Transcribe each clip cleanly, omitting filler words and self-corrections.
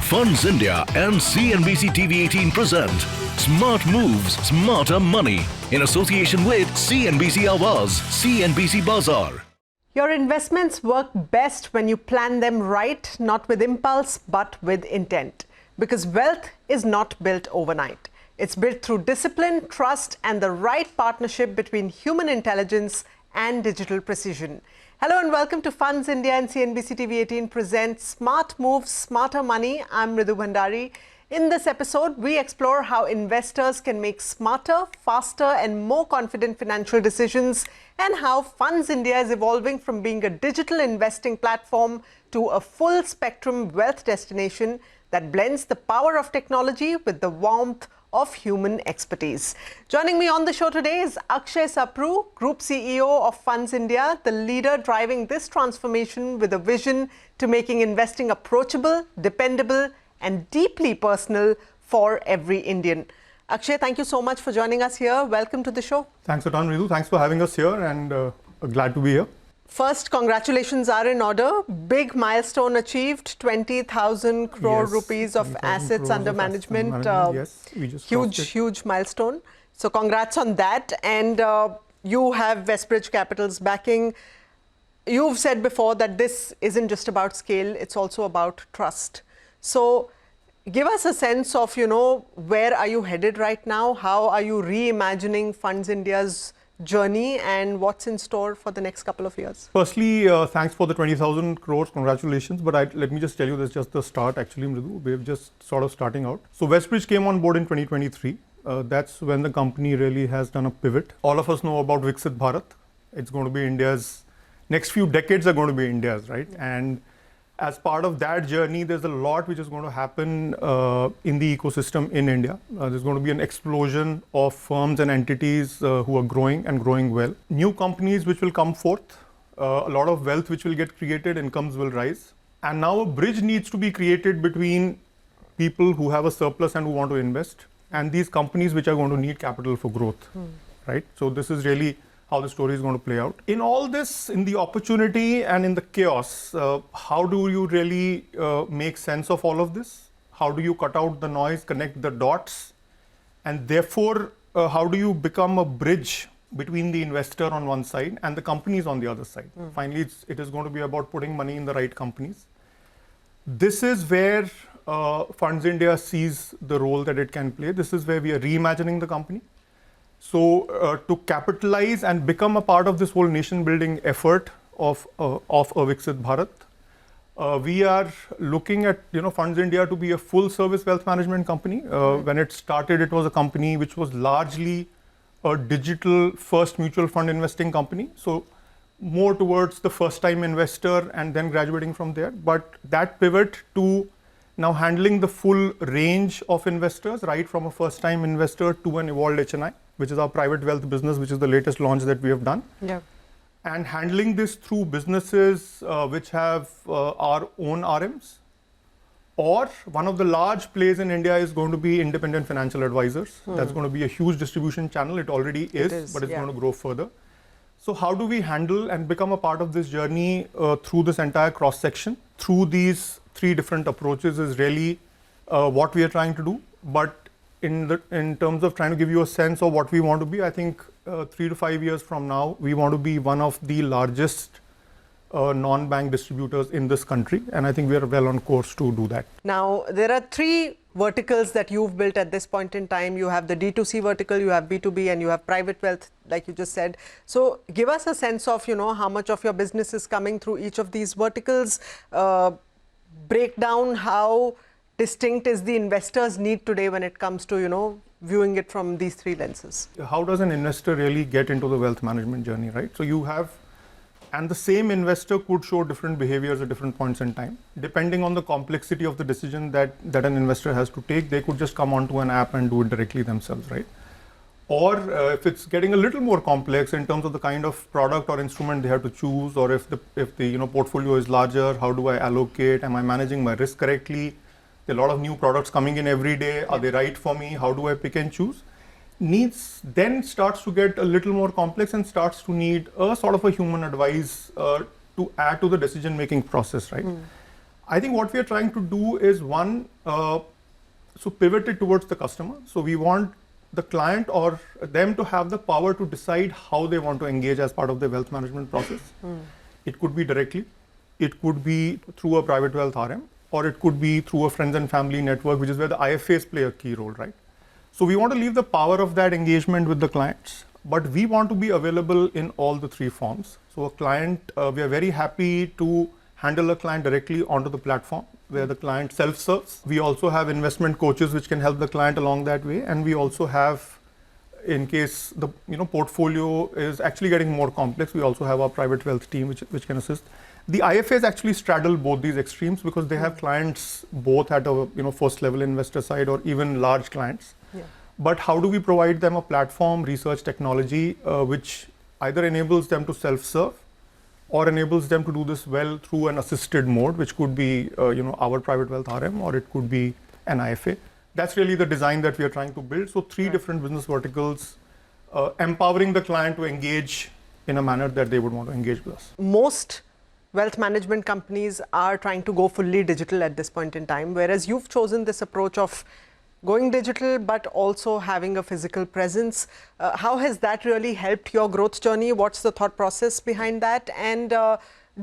Funds India and CNBC-TV18 present Smart Moves, Smarter Money in association with CNBC Awaaz, CNBC Bazaar. Your investments work best when you plan them right, not with impulse, but with intent. Because wealth is not built overnight. It's built through discipline, trust, and the right partnership between human intelligence and digital precision. Hello and welcome to Funds India and CNBC TV18 present Smart Moves, Smarter Money. I'm Ridu Bhandari. In this episode, we explore how investors can make smarter, faster and more confident financial decisions, and how Funds India is evolving from being a digital investing platform to a full spectrum wealth destination that blends the power of technology with the warmth of human expertise. Joining me on the show today is Akshay Sapru, Group CEO of Funds India, the leader driving this transformation with a vision to making investing approachable, dependable and deeply personal for every Indian. Akshay, thank you so much for joining us here. Welcome to the show. Thanks a ton, Ridu. Thanks for having us here and glad to be here. First, congratulations are in order. Big milestone achieved, 20,000 crore rupees of assets under management. Yes, we just huge milestone. So congrats on that. And you have Westbridge Capital's backing. You've said before that this isn't just about scale, it's also about trust. So give us a sense of, where are you headed right now? How are you reimagining Funds India's journey and what's in store for the next couple of years? Firstly, thanks for the 20,000 crores. Congratulations. But let me just tell you, that's just the start actually, Mridu. We're just sort of starting out. So Westbridge came on board in 2023. That's when the company really has done a pivot. All of us know about Viksit Bharat. It's going to be India's, next few decades are going to be India's, right? And as part of that journey, there's a lot which is going to happen in the ecosystem in India. There's going to be an explosion of firms and entities who are growing and growing well. New companies which will come forth, a lot of wealth which will get created, incomes will rise. And now a bridge needs to be created between people who have a surplus and who want to invest and these companies which are going to need capital for growth, right? So this is really how the story is going to play out. In all this, in the opportunity and in the chaos, how do you really make sense of all of this? How do you cut out the noise, connect the dots? And therefore, how do you become a bridge between the investor on one side and the companies on the other side? Finally, it is going to be about putting money in the right companies. This is where Funds India sees the role that it can play. This is where we are reimagining the company. So to capitalize and become a part of this whole nation building effort of a Viksit Bharat, we are looking at Funds India to be a full service wealth management company. When it started, it was a company which was largely a digital first mutual fund investing company. So more towards the first time investor and then graduating from there. But that pivot to now handling the full range of investors, right from a first time investor to an evolved HNI, which is our private wealth business, which is the latest launch that we have done. Yeah. And handling this through businesses which have our own RMs, or one of the large plays in India is going to be independent financial advisors. That's going to be a huge distribution channel. It already is, but it's going to grow further. So how do we handle and become a part of this journey through this entire cross section? Through these three different approaches is really what we are trying to do. But in terms of trying to give you a sense of what we want to be, I think 3 to 5 years from now, we want to be one of the largest non-bank distributors in this country. And I think we are well on course to do that. Now, there are three verticals that you've built at this point in time. You have the D2C vertical, you have B2B, and you have private wealth, like you just said. So give us a sense of, how much of your business is coming through each of these verticals. Break down how distinct is the investor's need today when it comes to, viewing it from these three lenses. How does an investor really get into the wealth management journey, right? So you have, and the same investor could show different behaviors at different points in time. Depending on the complexity of the decision that an investor has to take, they could just come onto an app and do it directly themselves, right? Or if it's getting a little more complex in terms of the kind of product or instrument they have to choose, or if the portfolio is larger, how do I allocate? Am I managing my risk correctly? There are a lot of new products coming in every day. Are they right for me? How do I pick and choose? Needs then starts to get a little more complex and starts to need a sort of a human advice to add to the decision-making process, right? I think what we are trying to do is one, so pivot it towards the customer. So we want the client or them to have the power to decide how they want to engage as part of the wealth management process. It could be directly, it could be through a private wealth RM, or it could be through a friends and family network, which is where the IFAs play a key role, right? So we want to leave the power of that engagement with the clients, but we want to be available in all the three forms. So a client, we are very happy to handle a client directly onto the platform where the client self-serves. We also have investment coaches which can help the client along that way, and we also have, in case the portfolio is actually getting more complex, we also have our private wealth team which can assist. The IFAs actually straddle both these extremes because they have clients both at a first level investor side or even large clients. Yeah. But how do we provide them a platform, research technology, which either enables them to self-serve or enables them to do this well through an assisted mode, which could be our private wealth RM, or it could be an IFA. That's really the design that we are trying to build. So three different business verticals, empowering the client to engage in a manner that they would want to engage with us. Most wealth management companies are trying to go fully digital at this point in time, whereas you've chosen this approach of going digital but also having a physical presence. How has that really helped your growth journey? What's the thought process behind that? And do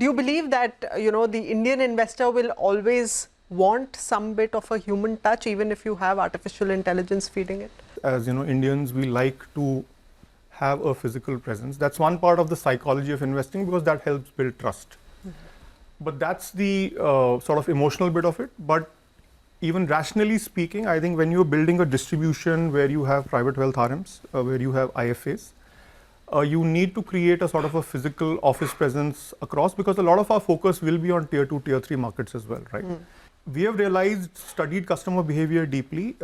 you believe that the Indian investor will always want some bit of a human touch, even if you have artificial intelligence feeding it? As Indians, we like to have a physical presence. That's one part of the psychology of investing because that helps build trust. But that's the sort of emotional bit of it. But even rationally speaking, I think when you're building a distribution where you have private wealth RMs, where you have IFAs, you need to create a sort of a physical office presence across, because a lot of our focus will be on tier 2, tier 3 markets as well, right? We have studied customer behavior deeply.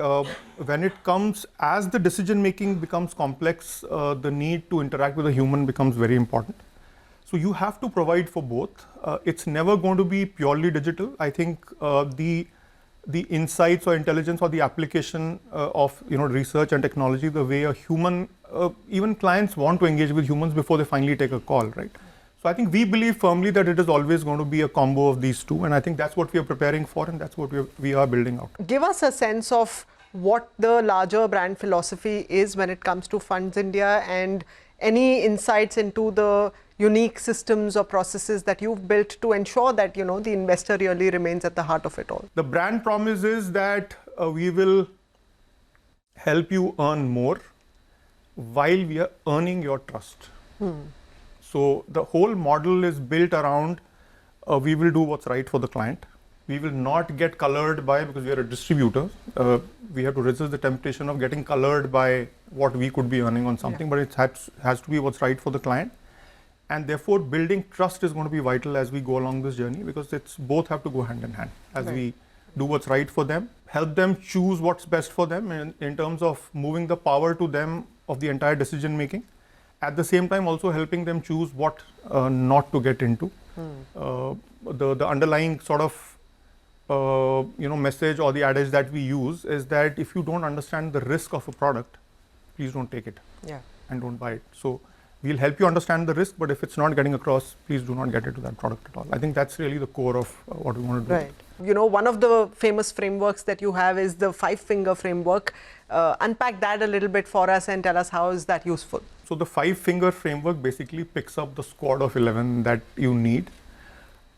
When it comes, as the decision making becomes complex, the need to interact with a human becomes very important. So you have to provide for both. It's never going to be purely digital. I think the insights or intelligence or the application of research and technology, the way a human, even clients want to engage with humans before they finally take a call, right? So I think we believe firmly that it is always going to be a combo of these two, and I think that's what we are preparing for, and that's what we are building out. Give us a sense of what the larger brand philosophy is when it comes to FundsIndia, and any insights into the unique systems or processes that you've built to ensure that the investor really remains at the heart of it all. The brand promise is that we will help you earn more while we are earning your trust. So the whole model is built around we will do what's right for the client. We will not get colored by, because we are a distributor, we have to resist the temptation of getting colored by what we could be earning on something, but it has to be what's right for the client. And therefore, building trust is going to be vital as we go along this journey, because it's both have to go hand in hand as we do what's right for them, help them choose what's best for them in terms of moving the power to them of the entire decision making. At the same time, also helping them choose what not to get into. The underlying sort of message or the adage that we use is that if you don't understand the risk of a product, please don't take it and don't buy it. So we'll help you understand the risk, but if it's not getting across, please do not get into that product at all. I think that's really the core of what we want to do. Right. One of the famous frameworks that you have is the 5-finger framework. Unpack that a little bit for us and tell us how is that useful. So the 5-finger framework basically picks up the squad of 11 that you need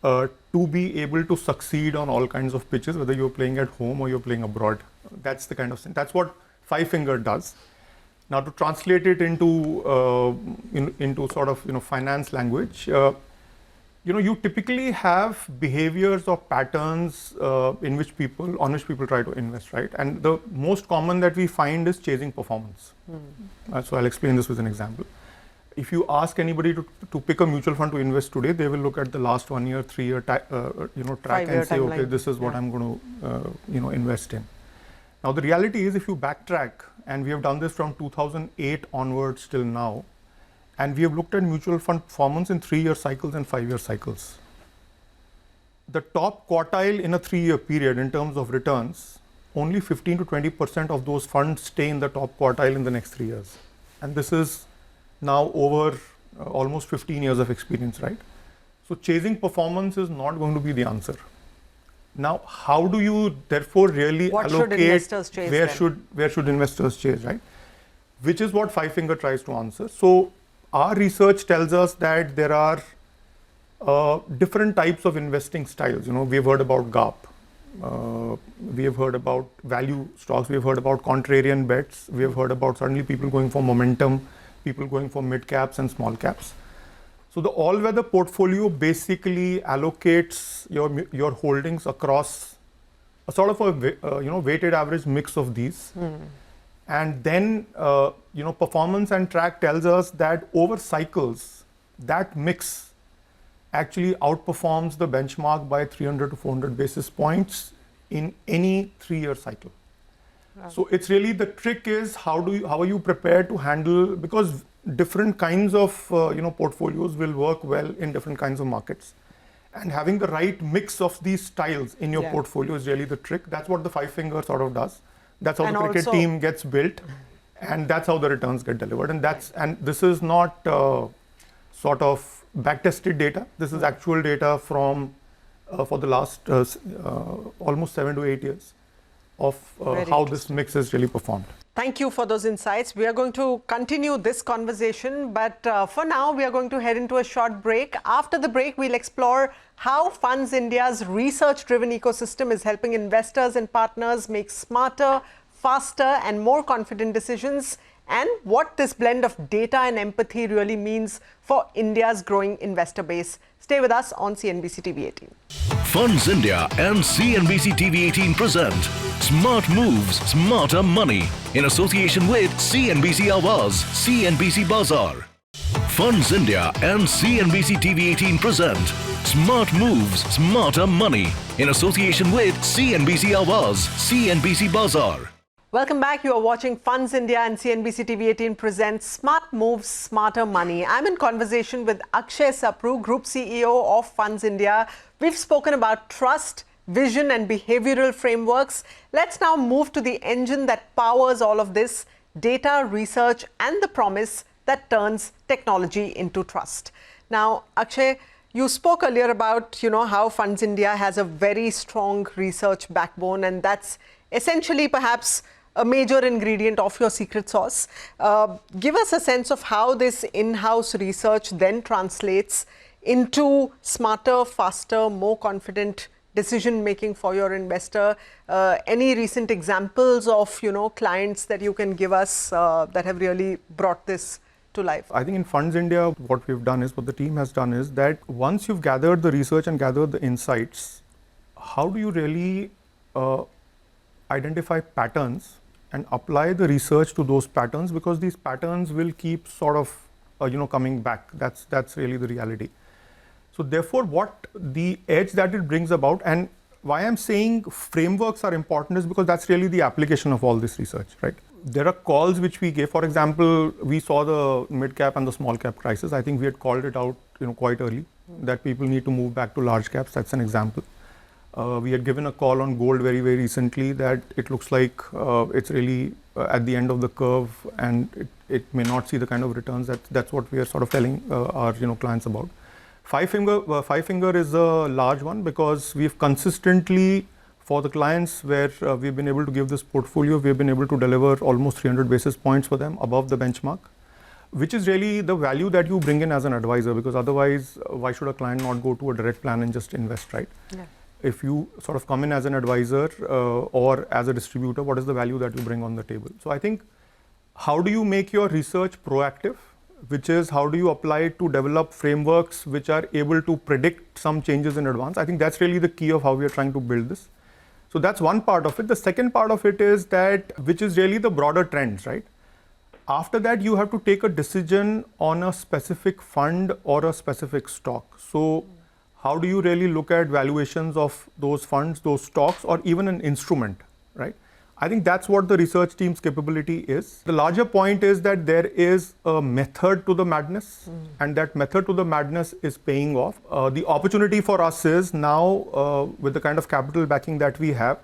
to be able to succeed on all kinds of pitches, whether you're playing at home or you're playing abroad. That's the kind of thing. That's what 5-finger does. Now, to translate it into sort of finance language, you typically have behaviors or patterns on which people try to invest, right? And the most common that we find is chasing performance. So I'll explain this with an example. If you ask anybody to pick a mutual fund to invest today, they will look at the last 1 year, 3 year track and say, okay, this is what I'm going to invest in. Now, the reality is, if you backtrack, and we have done this from 2008 onwards till now, and we have looked at mutual fund performance in 3-year cycles and 5-year cycles. The top quartile in a 3-year period in terms of returns, only 15 to 20% of those funds stay in the top quartile in the next 3 years. And this is now over almost 15 years of experience, right? So chasing performance is not going to be the answer. Now, how do you therefore really What should allocate investors chase where should investors chase, right? Which is what Five Finger tries to answer. So our research tells us that there are different types of investing styles. We've heard about GARP. We have heard about value stocks. We have heard about contrarian bets. We have heard about suddenly people going for momentum, people going for mid caps and small caps. So the all-weather portfolio basically allocates your holdings across a sort of a weighted average mix of these. And then performance and track tells us that over cycles, that mix actually outperforms the benchmark by 300 to 400 basis points in any 3-year cycle. Wow. So it's really, the trick is how are you prepared to handle, because different kinds of portfolios will work well in different kinds of markets, and having the right mix of these styles in your portfolio is really the trick. That's what the Five Finger sort of does. That's how the cricket team gets built, and that's how the returns get delivered. And this is not sort of back-tested data. This is actual data from for the last almost 7 to 8 years of how this mix has really performed. Thank you for those insights. We are going to continue this conversation, but for now, we are going to head into a short break. After the break, we'll explore how Funds India's research-driven ecosystem is helping investors and partners make smarter, faster, and more confident decisions, and what this blend of data and empathy really means for India's growing investor base. Stay with us on CNBC TV18. Funds India and CNBC TV18 present Smart Moves, Smarter Money in association with CNBC Awaaz, CNBC Bazaar. Funds India and CNBC TV18 present Smart Moves, Smarter Money in association with CNBC Awaaz, CNBC Bazaar. Welcome back. You are watching Funds India and CNBC TV18 presents Smart Moves, Smarter Money. I'm in conversation with Akshay Sapru, Group CEO of Funds India. We've spoken about trust, vision and behavioral frameworks. Let's now move to the engine that powers all of this, data, research and the promise that turns technology into trust. Now, Akshay, you spoke earlier about, how Funds India has a very strong research backbone, and that's essentially perhaps a major ingredient of your secret sauce. Give us a sense of how this in-house research then translates into smarter, faster, more confident decision making for your investor. Any recent examples of clients that you can give us that have really brought this to life? I think in Funds India, what the team has done is that once you've gathered the research and gathered the insights, how do you really identify patterns and apply the research to those patterns, because these patterns will keep sort of coming back. That's really the reality. So therefore, what the edge that it brings about, and why I'm saying frameworks are important, is because that's really the application of all this research, right? There are calls which we gave. For example, we saw the mid cap and the small cap crisis. I think we had called it out quite early that people need to move back to large caps. That's an example. We had given a call on gold very, very recently that it looks like it's really at the end of the curve, and it may not see the kind of returns. That's what we are sort of telling our clients about. Five Finger is a large one, because we've consistently, for the clients where we've been able to give this portfolio, we've been able to deliver almost 300 basis points for them above the benchmark, which is really the value that you bring in as an advisor, because otherwise, why should a client not go to a direct plan and just invest, right? Yeah. If you sort of come in as an advisor or as a distributor, what is the value that you bring on the table? So I think, how do you make your research proactive, which is how do you apply it to develop frameworks which are able to predict some changes in advance? I think that's really the key of how we are trying to build this. So that's one part of it. The second part of it is that, which is really the broader trends, right? After that, you have to take a decision on a specific fund or a specific stock. So how do you really look at valuations of those funds, those stocks, or even an instrument, right? I think that's what the research team's capability is. The larger point is that there is a method to the madness, and that method to the madness is paying off. The opportunity for us is now, with the kind of capital backing that we have,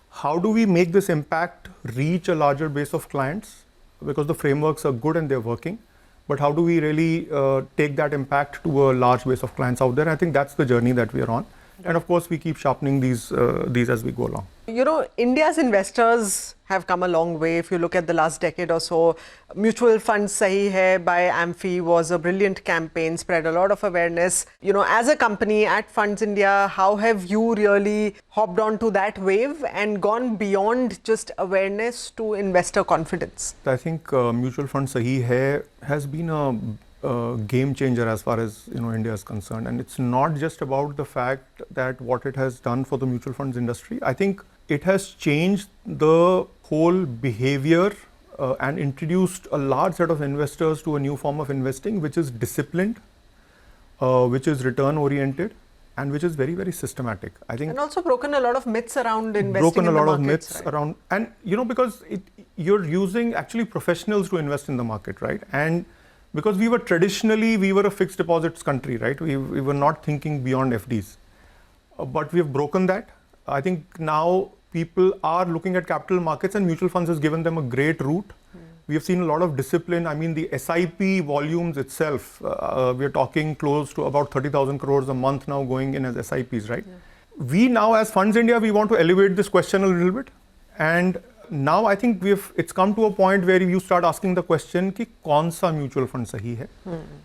how do we make this impact reach a larger base of clients? Because the frameworks are good and they're working. But how do we really take that impact to a large base of clients out there? I think that's the journey that we are on. And of course, we keep sharpening these as we go along. You know, India's investors have come a long way. If you look at the last decade or so, Mutual Funds Sahi Hai by Amphi was a brilliant campaign, spread a lot of awareness. You know, as a company at Funds India, how have you really hopped onto that wave and gone beyond just awareness to investor confidence? I think Mutual Funds Sahi Hai has been a game changer as far as India is concerned, and it's not just about the fact that what it has done for the mutual funds industry. I think it has changed the whole behavior and introduced a large set of investors to a new form of investing, which is disciplined, which is return oriented, and which is very, very systematic. I think, and also broken a lot of myths around investing. Broken in a lot the of markets, myths right? around, and because you're using actually professionals to invest in the market, right? And because we were a fixed deposits country, right? We were not thinking beyond FDs, but we have broken that. I think now people are looking at capital markets, and mutual funds has given them a great route. We have seen a lot of discipline. I mean, the SIP volumes itself, we are talking close to about 30,000 crores a month now going in as SIPs, right? Yeah. We now, as Funds India, we want to elevate this question a little bit, and now I think it's come to a point where you start asking the question ki kaun sa mutual fund sahi hai?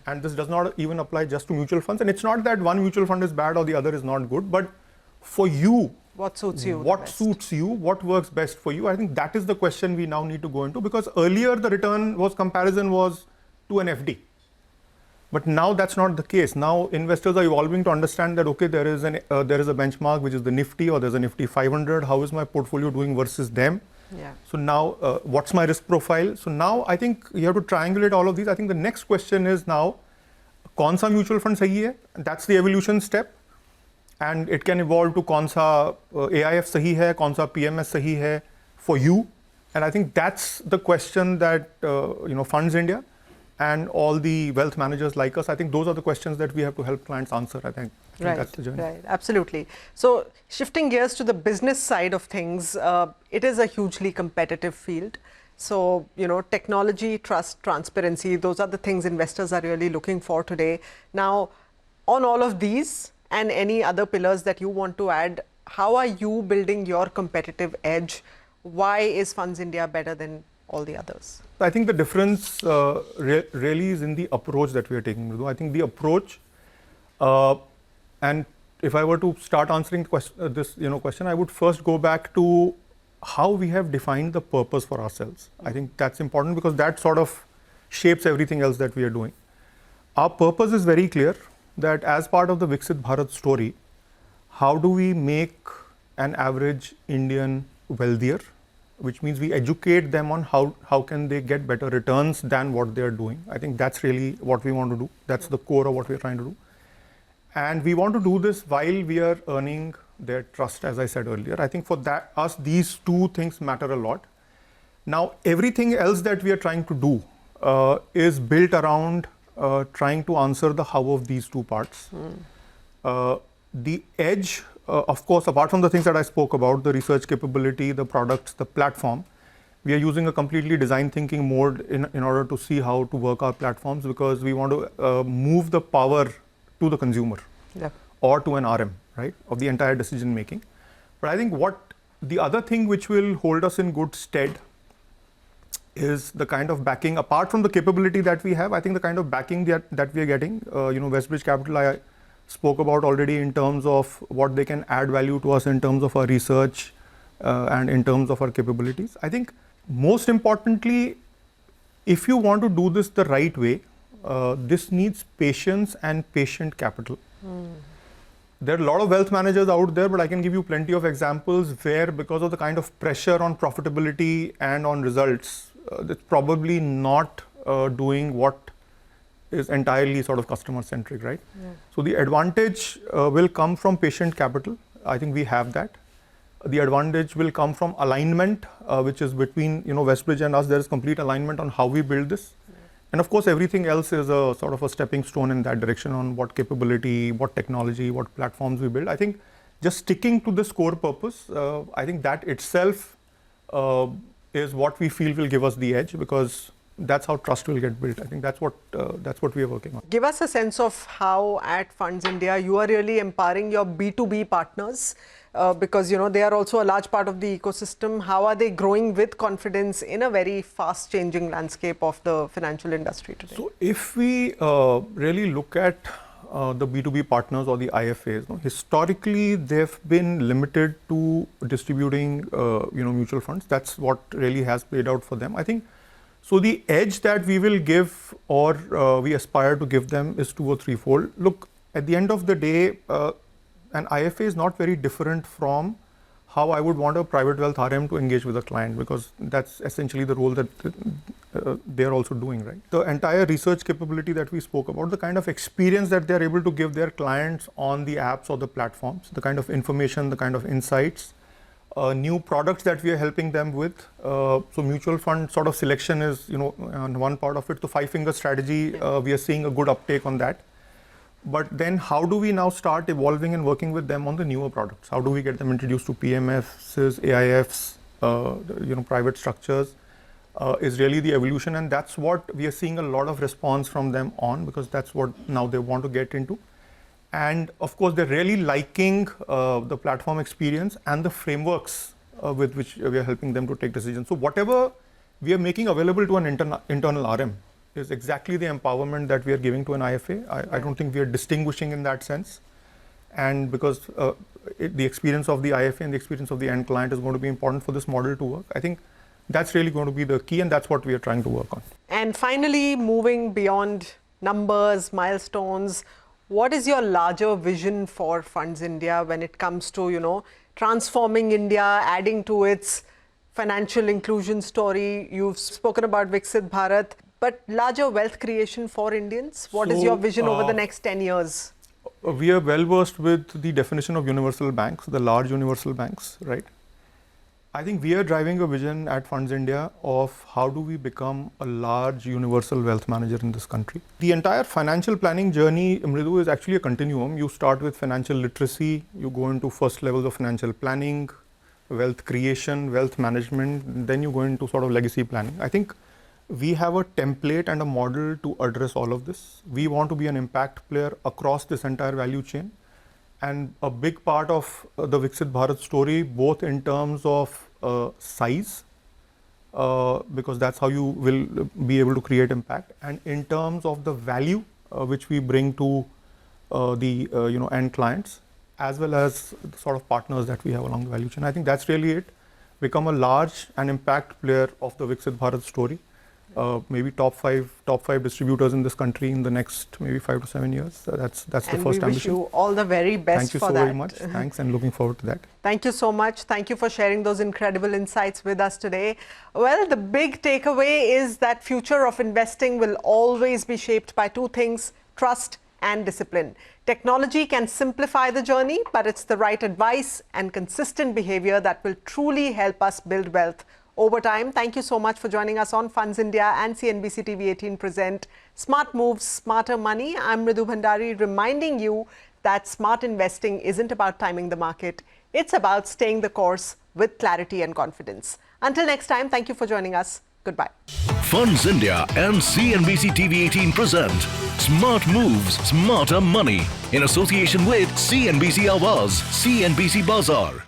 And this does not even apply just to mutual funds, and it's not that one mutual fund is bad or the other is not good, but for you, what suits you? What suits you? What works best for you? I think that is the question we now need to go into, because earlier the comparison was to an FD. But now that's not the case. Now investors are evolving to understand that, okay, there is a benchmark, which is the Nifty, or there's a Nifty 500. How is my portfolio doing versus them? Yeah. So now, what's my risk profile? So now I think you have to triangulate all of these. I think the next question is now, kaun sa mutual fund sahi hai? And that's the evolution step. And it can evolve to kaun sa AIF sahi hai, kaun sa PMS sahi hai for you. And I think that's the question that, Funds India and all the wealth managers like us, I think those are the questions that we have to help clients answer, I think. Right, that's the journey. right, absolutely. So shifting gears to the business side of things, it is a hugely competitive field. So, technology, trust, transparency, those are the things investors are really looking for today. Now, on all of these and any other pillars that you want to add, how are you building your competitive edge? Why is Funds India better than all the others? I think the difference really is in the approach that we are taking. I think the approach, and if I were to start answering this question, I would first go back to how we have defined the purpose for ourselves. I think that's important, because that sort of shapes everything else that we are doing. Our purpose is very clear, that as part of the Viksit Bharat story, how do we make an average Indian wealthier, which means we educate them on how can they get better returns than what they are doing. I think that's really what we want to do. That's the core of what we're trying to do. And we want to do this while we are earning their trust, as I said earlier. I think for us, these two things matter a lot. Now, everything else that we are trying to do is built around trying to answer the how of these two parts. The edge, of course, apart from the things that I spoke about, the research capability, the products, the platform, we are using a completely design thinking mode in order to see how to work our platforms, because we want to move the power to the consumer, or to an RM, right, of the entire decision making. But I think the other thing which will hold us in good stead is the kind of backing, apart from the capability that we have. I think the kind of backing that we are getting, Westbridge Capital, I spoke about already in terms of what they can add value to us in terms of our research and in terms of our capabilities. I think most importantly, if you want to do this the right way, this needs patience and patient capital. There are a lot of wealth managers out there, but I can give you plenty of examples where, because of the kind of pressure on profitability and on results, it's probably not doing what is entirely sort of customer centric, right? So the advantage will come from patient capital. I think we have that. The advantage will come from alignment, which is between Westbridge and us. There is complete alignment on how we build this. And of course, everything else is a sort of a stepping stone in that direction on what capability, what technology, what platforms we build. I think just sticking to this core purpose, I think that itself is what we feel will give us the edge, because that's how trust will get built. I think that's what we are working on. Give us a sense of how at Funds India you are really empowering your B2B partners because they are also a large part of the ecosystem. How are they growing with confidence in a very fast changing landscape of the financial industry today? So if we really look at the B2B partners or the IFAs, historically they've been limited to distributing mutual funds. That's what really has played out for them. I think so the edge that we will give or we aspire to give them is 2 or 3-fold. Look, at the end of the day, an IFA is not very different from how I would want a private wealth RM to engage with a client, because that's essentially the role that they are also doing, right? The entire research capability that we spoke about, the kind of experience that they are able to give their clients on the apps or the platforms, the kind of information, the kind of insights, new products that we are helping them with. So mutual fund sort of selection is, on one part of it. The 5-finger strategy, we are seeing a good uptake on that. But then how do we now start evolving and working with them on the newer products? How do we get them introduced to PMFs, AIFs, private structures is really the evolution. And that's what we are seeing a lot of response from them on, because that's what now they want to get into. And of course, they're really liking the platform experience and the frameworks with which we are helping them to take decisions. So whatever we are making available to an internal RM is exactly the empowerment that we are giving to an IFA. I don't think we are distinguishing in that sense. And because the experience of the IFA and the experience of the end client is going to be important for this model to work, I think that's really going to be the key, and that's what we are trying to work on. And finally, moving beyond numbers, milestones, what is your larger vision for Funds India when it comes to, transforming India, adding to its financial inclusion story? You've spoken about Viksit Bharat, but larger wealth creation for Indians. What is your vision over the next 10 years? We are well versed with the definition of universal banks, the large universal banks, right? I think we are driving a vision at Funds India of how do we become a large universal wealth manager in this country. The entire financial planning journey, Mridu, is actually a continuum. You start with financial literacy, you go into first levels of financial planning, wealth creation, wealth management, then you go into sort of legacy planning. I think we have a template and a model to address all of this. We want to be an impact player across this entire value chain. And a big part of the Viksit Bharat story, both in terms of size, because that's how you will be able to create impact, and in terms of the value which we bring to the end clients, as well as the sort of partners that we have along the value chain. I think that's really it. Become a large and impact player of the Viksit Bharat story. Maybe top five distributors in this country in the next maybe 5 to 7 years. That's the first ambition. And we wish you all the very best for that. Thank you so very much. Thanks, and looking forward to that. Thank you so much. Thank you for sharing those incredible insights with us today. Well, the big takeaway is that future of investing will always be shaped by 2 things: trust and discipline. Technology can simplify the journey, but it's the right advice and consistent behavior that will truly help us build wealth over time. Thank you so much for joining us on Funds India and CNBC TV18 present Smart Moves, Smarter Money. I'm Mridu Bhandari, reminding you that smart investing isn't about timing the market. It's about staying the course with clarity and confidence. Until next time, thank you for joining us. Goodbye. Funds India and CNBC TV18 present Smart Moves, Smarter Money in association with CNBC Awaaz, CNBC Bazaar.